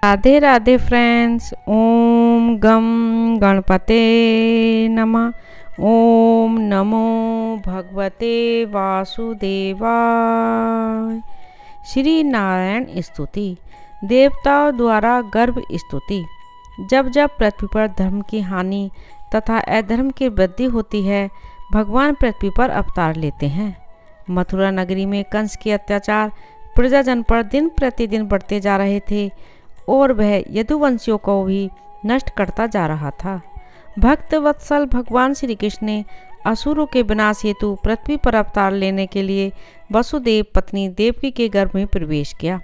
Radhe Radhe friends. ओम गम गणपते नमः। ओम नमो भगवते वासुदेवाय। श्री नारायण स्तुति। देवताओं द्वारा गर्भ स्तुति। जब जब पृथ्वी पर धर्म की हानि तथा अधर्म की वृद्धि होती है, भगवान पृथ्वी पर अवतार लेते हैं। मथुरा नगरी में कंस के अत्याचार प्रजाजन पर दिन प्रतिदिन बढ़ते जा रहे थे और वह यदुवंशियों को भी नष्ट करता जा रहा था। भक्त वत्सल भगवान श्री कृष्ण ने असुरों के विनाश हेतु पृथ्वी पर अवतार लेने के लिए वसुदेव पत्नी देवकी के गर्भ में प्रवेश किया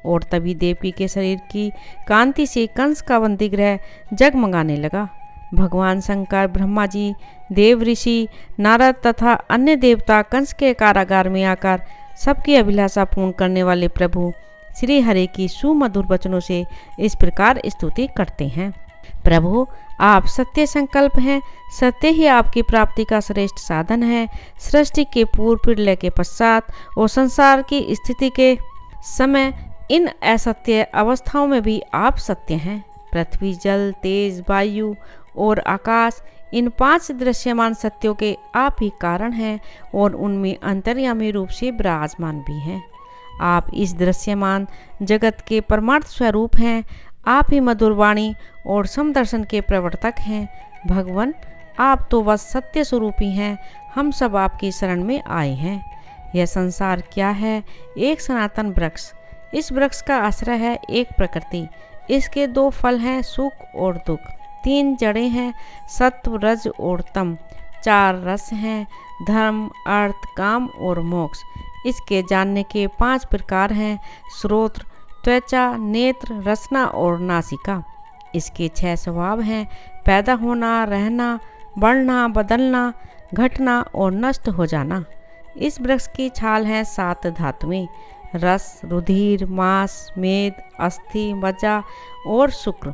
और तभी देवकी के शरीर की कांति से कंस का बंदीगृह जगमगाने लगा। भगवान शंकर, ब्रह्मा जी, देव ऋषि, नारद तथा अन्य देवता कंस के कारागार में आकर सबकी अभिलाषा पूर्ण करने वाले प्रभु श्री हरि की सुमधुर वचनों से इस प्रकार स्तुति करते हैं। प्रभु, आप सत्य संकल्प हैं, सत्य ही आपकी प्राप्ति का श्रेष्ठ साधन है। सृष्टि के पूर्व, प्रलय के पश्चात और संसार की स्थिति के समय इन असत्य अवस्थाओं में भी आप सत्य हैं। पृथ्वी, जल, तेज, वायु और आकाश, इन 5 दृश्यमान सत्यों के आप ही कारण हैं और उनमें अंतर्यामी रूप से विराजमान भी हैं। आप इस दृश्यमान जगत के परमार्थ स्वरूप हैं। आप ही मधुर वाणी और समदर्शन के प्रवर्तक हैं। भगवान, आप तो बस सत्य स्वरूप ही हैं। हम सब आपकी शरण में आए हैं। यह संसार क्या है? एक सनातन वृक्ष। इस वृक्ष का आश्रय है एक प्रकृति। इसके 2 फल हैं, सुख और दुख। 3 जड़ें हैं, सत्व, रज और तम। 4 रस हैं, धर्म, अर्थ, काम और मोक्ष। इसके जानने के 5 प्रकार हैं, श्रोत्र, त्वचा, नेत्र, रसना और नासिका। इसके 6 स्वभाव हैं, पैदा होना, रहना, बढ़ना, बदलना, घटना और नष्ट हो जाना। इस वृक्ष की छाल है 7 धातुएं, रस, रुधिर, मांस, मेद, अस्थि, मज्जा और शुक्र।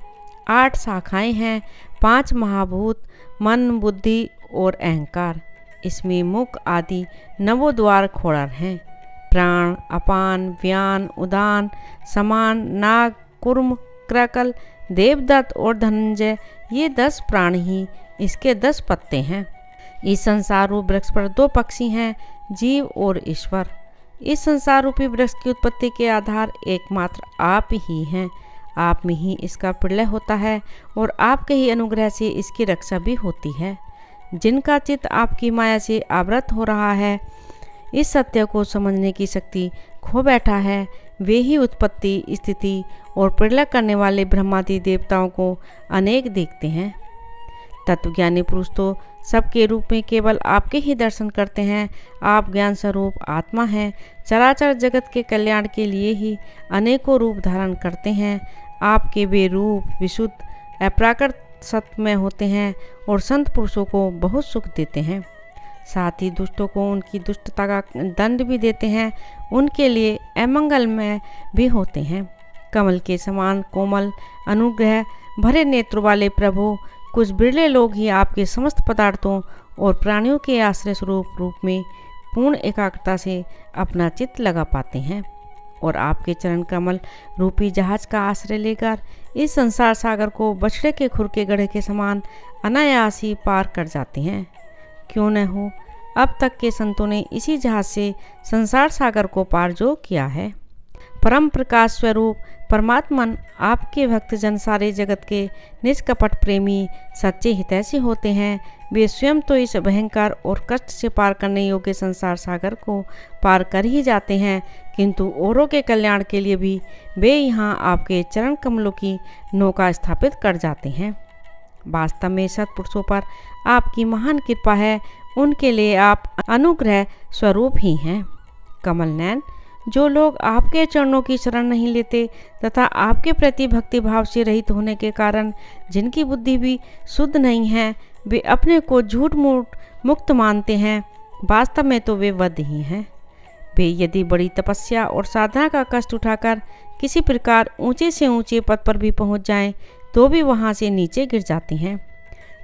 8 शाखाएं हैं, 5 महाभूत, मन, बुद्धि और अहंकार। इसमें मुख आदि 9 द्वार खोड़र हैं। प्राण, अपान, व्यान, उदान, समान, नाग, कुर्म, क्रकल, देवदत्त और धनंजय, ये 10 प्राण ही इसके 10 पत्ते हैं। इस संसार रूप वृक्ष पर 2 पक्षी हैं, जीव और ईश्वर। इस संसार रूपी वृक्ष की उत्पत्ति के आधार एकमात्र आप ही हैं। आप में ही इसका प्रलय होता है और आपके ही अनुग्रह से इसकी रक्षा भी होती है। जिनका चित्त आपकी माया से आवृत हो रहा है, इस सत्य को समझने की शक्ति खो बैठा है, वे ही उत्पत्ति, स्थिति और प्रलय करने वाले ब्रह्मादि देवताओं को अनेक देखते हैं। तत्वज्ञानी पुरुष तो सबके रूप में केवल आपके ही दर्शन करते हैं। आप ज्ञान स्वरूप आत्मा हैं। चराचर जगत के कल्याण के लिए ही अनेकों रूप धारण करते हैं। आपके वे रूप विशुद्ध, अप्राकृत, सत्य होते हैं और संत पुरुषों को बहुत सुख देते हैं। साथ ही दुष्टों को उनकी दुष्टता का दंड भी देते हैं। उनके लिए अमंगलमय भी होते हैं। कमल के समान कोमल, अनुग्रह भरे नेत्रों वाले प्रभु, कुछ बिरले लोग ही आपके समस्त पदार्थों और प्राणियों के आश्रय स्वरूप रूप में पूर्ण एकाग्रता से अपना चित्त लगा पाते हैं और आपके चरण कमल रूपी जहाज का आश्रय लेकर इस संसार सागर को बछड़े के खुर के गड्ढे के समान अनायास ही पार कर जाते हैं। क्यों न हो, अब तक के संतों ने इसी जहाज से संसार सागर को पार जो किया है। परम प्रकाश स्वरूप परमात्मन, आपके भक्तजन सारे जगत के निष्कपट प्रेमी, सच्चे हितैषी होते हैं। वे स्वयं तो इस भयंकर और कष्ट से पार करने योग्य संसार सागर को पार कर ही जाते हैं, किंतु औरों के कल्याण के लिए भी वे यहाँ आपके चरण कमलों की नौका स्थापित कर जाते हैं। वास्तव में सत्पुरुषों पर आपकी महान कृपा है। उनके लिए आप अनुग्रह स्वरूप ही हैं। कमल नयन, जो लोग आपके चरणों की शरण नहीं लेते तथा आपके प्रति भक्ति भाव से रहित होने के कारण जिनकी बुद्धि भी शुद्ध नहीं है, वे अपने को झूठ मूठ मुक्त मानते हैं। वास्तव में तो वे बद्ध ही हैं। वे यदि बड़ी तपस्या और साधना का कष्ट उठाकर किसी प्रकार ऊंचे से ऊंचे पद पर भी पहुंच जाएं, तो भी वहां से नीचे गिर जाते हैं।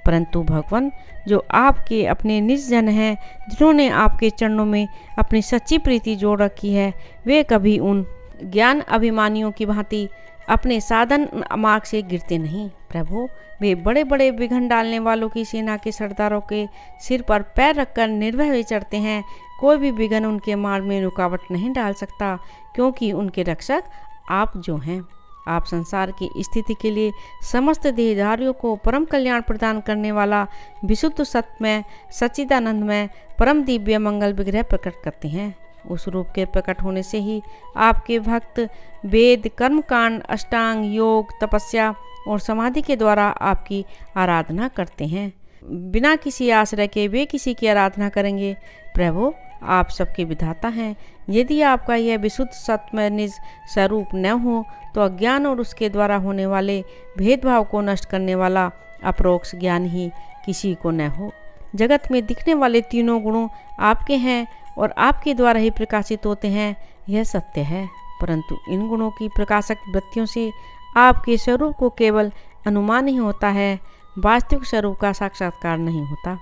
परंतु भगवान, जो आपके अपने निज जन हैं, जिन्होंने आपके चरणों में अपनी सच्ची प्रीति जोड़ रखी है, वे कभी उन ज्ञान अभिमानियों की भांति अपने साधन मार्ग से गिरते नहीं। प्रभु, वे बड़े बड़े विघ्न डालने वालों की सेना के सरदारों के सिर पर पैर रखकर निर्भय हुए चढ़ते हैं। कोई भी विघ्न उनके मार्ग में रुकावट नहीं डाल सकता, क्योंकि उनके रक्षक आप जो हैं। आप संसार की स्थिति के लिए समस्त देहधारियों को परम कल्याण प्रदान करने वाला विशुद्ध सत्य सच्चिदानंदमय परम दिव्य मंगल विग्रह प्रकट करते हैं। उस रूप के प्रकट होने से ही आपके भक्त वेद, कर्मकांड, अष्टांग योग, तपस्या और समाधि के द्वारा आपकी आराधना करते हैं। बिना किसी आश्रय के वे किसी की आराधना करेंगे। प्रभु, आप सबके विधाता हैं। यदि आपका यह विशुद्ध सत्य निज स्वरूप न हो तो अज्ञान और उसके द्वारा होने वाले भेदभाव को नष्ट करने वाला अपरोक्ष ज्ञान ही किसी को न हो। जगत में दिखने वाले तीनों गुणों आपके हैं और आपके द्वारा ही प्रकाशित होते हैं, यह सत्य है। परंतु इन गुणों की प्रकाशक वृत्तियों से आपके स्वरूप को केवल अनुमान ही होता है, वास्तविक स्वरूप का साक्षात्कार नहीं होता।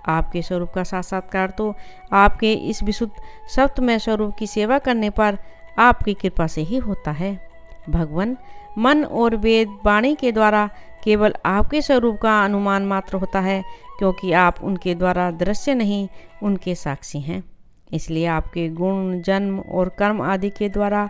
आपके स्वरूप का साक्षात्कार तो आपके इस विशुद्ध सत्वमय स्वरूप की सेवा करने पर आपकी कृपा से ही होता है। भगवान, मन और वेद वाणी के द्वारा केवल आपके स्वरूप का अनुमान मात्र होता है, क्योंकि आप उनके द्वारा दृश्य नहीं, उनके साक्षी हैं। इसलिए आपके गुण, जन्म और कर्म आदि के द्वारा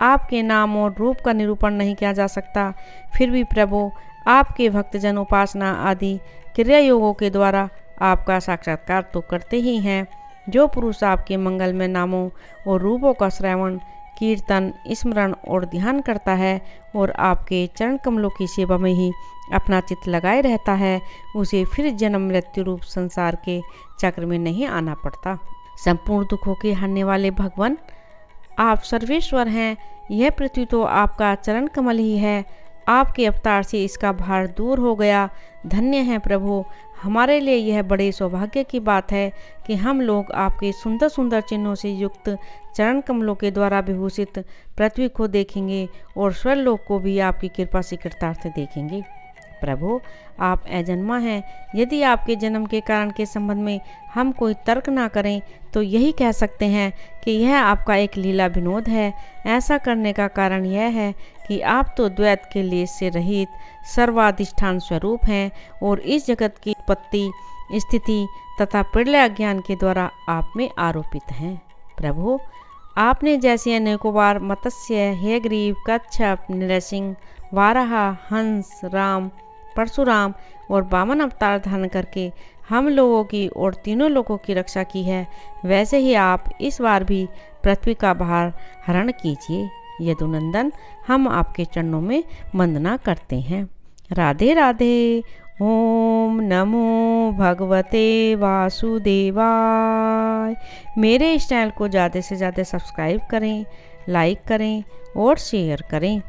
आपके नाम और रूप का निरूपण नहीं किया जा सकता। फिर भी प्रभु, आपके भक्तजन उपासना आदि क्रिया योगों के द्वारा आपका साक्षात्कार तो करते ही हैं। जो पुरुष आपके मंगलमय नामों और रूपों का श्रवण, कीर्तन, स्मरण और ध्यान करता है और आपके चरण कमलों की सेवा में ही अपना चित्त लगाए रहता है, उसे फिर जन्म मृत्यु रूप संसार के चक्र में नहीं आना पड़ता। संपूर्ण दुखों के हरने वाले भगवान, आप सर्वेश्वर हैं। यह पृथ्वी तो आपका चरण कमल ही है। आपके अवतार से इसका भार दूर हो गया। धन्य है प्रभु, हमारे लिए यह बड़े सौभाग्य की बात है कि हम लोग आपके सुंदर सुंदर चिन्हों से युक्त चरण कमलों के द्वारा विभूषित पृथ्वी को देखेंगे और स्वर्लोक को भी आपकी कृपा से कृतार्थ देखेंगे। प्रभु, आप अजन्मा हैं। यदि आपके जन्म के कारण के संबंध में हम कोई तर्क ना करें तो यही कह सकते हैं कि यह आपका एक लीला विनोद है। ऐसा करने का कारण यह है कि आप तो द्वैत के लिए से रहित सर्वाधिष्ठान स्वरूप हैं और इस जगत की उत्पत्ति, स्थिति तथा प्रलय अज्ञान के द्वारा आप में आरोपित हैं। प्रभु, आपने जैसे अनेकों बार मत्स्य, हयग्रीव, कच्छप, नृसिंह, वाराह, हंस, राम, परशुराम और वामन अवतार धारण करके हम लोगों की और तीनों लोगों की रक्षा की है, वैसे ही आप इस बार भी पृथ्वी का भार हरण कीजिए। यदुनंदन, हम आपके चरणों में वंदना करते हैं। राधे राधे। ओम नमो भगवते वासुदेवाय। मेरे इस चैनल को ज़्यादा से ज़्यादा सब्सक्राइब करें, लाइक करें और शेयर करें।